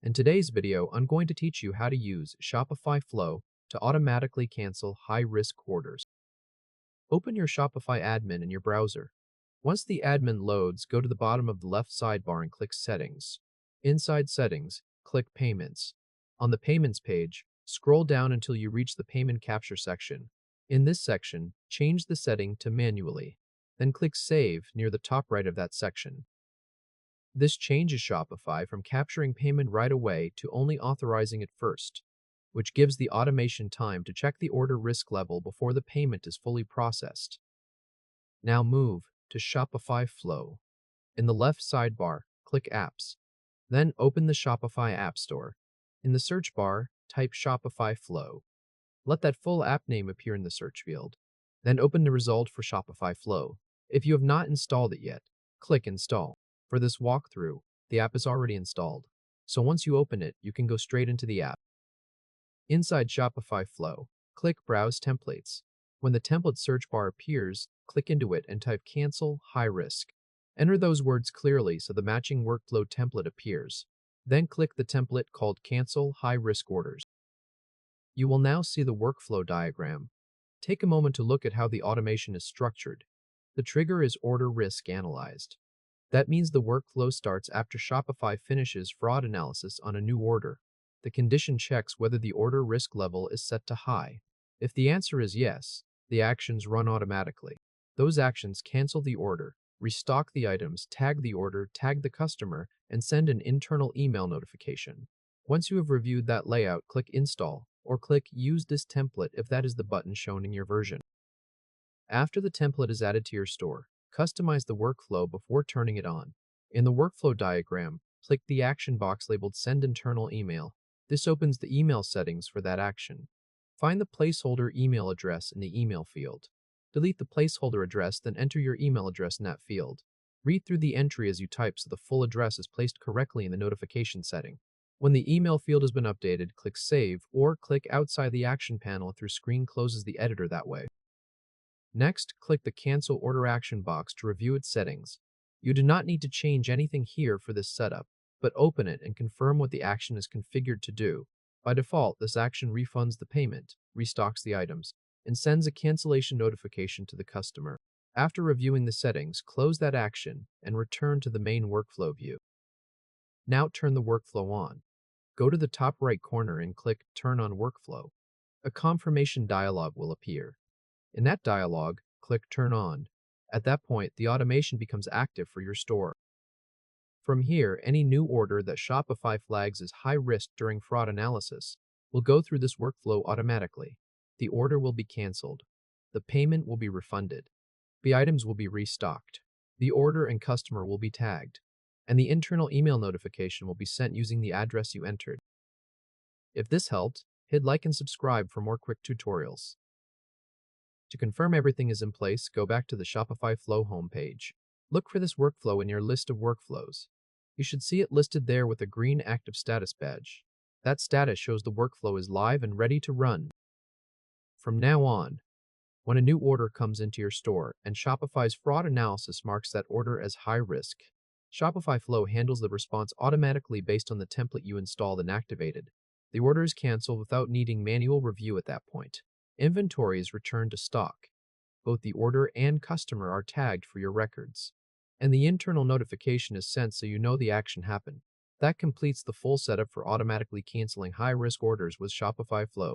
In today's video, I'm going to teach you how to use Shopify Flow to automatically cancel high-risk orders. Open your Shopify admin in your browser. Once the admin loads, go to the bottom of the left sidebar and click Settings. Inside Settings, click Payments. On the Payments page, scroll down until you reach the Payment Capture section. In this section, change the setting to Manually. Then click Save near the top right of that section. This changes Shopify from capturing payment right away to only authorizing it first, which gives the automation time to check the order risk level before the payment is fully processed. Now move to Shopify Flow. In the left sidebar, click Apps. Then open the Shopify App Store. In the search bar, type Shopify Flow. Let that full app name appear in the search field. Then open the result for Shopify Flow. If you have not installed it yet, click Install. For this walkthrough, the app is already installed, so once you open it, you can go straight into the app. Inside Shopify Flow, click Browse Templates. When the template search bar appears, click into it and type Cancel High Risk. Enter those words clearly so the matching workflow template appears. Then click the template called Cancel High Risk Orders. You will now see the workflow diagram. Take a moment to look at how the automation is structured. The trigger is Order Risk Analyzed. That means the workflow starts after Shopify finishes fraud analysis on a new order. The condition checks whether the order risk level is set to high. If the answer is yes, the actions run automatically. Those actions cancel the order, restock the items, tag the order, tag the customer, and send an internal email notification. Once you have reviewed that layout, click Install, or click Use this template if that is the button shown in your version. After the template is added to your store, customize the workflow before turning it on. In the workflow diagram, click the action box labeled Send Internal Email. This opens the email settings for that action. Find the placeholder email address in the email field. Delete the placeholder address, then enter your email address in that field. Read through the entry as you type so the full address is placed correctly in the notification setting. When the email field has been updated, click Save or click outside the action panel if your screen closes the editor that way. Next, click the Cancel Order action box to review its settings. You do not need to change anything here for this setup, but open it and confirm what the action is configured to do. By default, this action refunds the payment, restocks the items, and sends a cancellation notification to the customer. After reviewing the settings, close that action and return to the main workflow view. Now turn the workflow on. Go to the top right corner and click Turn on Workflow. A confirmation dialog will appear. In that dialog, click Turn On. At that point, the automation becomes active for your store. From here, any new order that Shopify flags as high risk during fraud analysis will go through this workflow automatically. The order will be canceled. The payment will be refunded. The items will be restocked. The order and customer will be tagged. And the internal email notification will be sent using the address you entered. If this helped, hit like and subscribe for more quick tutorials. To confirm everything is in place, go back to the Shopify Flow homepage. Look for this workflow in your list of workflows. You should see it listed there with a green active status badge. That status shows the workflow is live and ready to run. From now on, when a new order comes into your store and Shopify's fraud analysis marks that order as high risk, Shopify Flow handles the response automatically based on the template you installed and activated. The order is canceled without needing manual review at that point. Inventory is returned to stock. Both the order and customer are tagged for your records. And the internal notification is sent so you know the action happened. That completes the full setup for automatically canceling high-risk orders with Shopify Flow.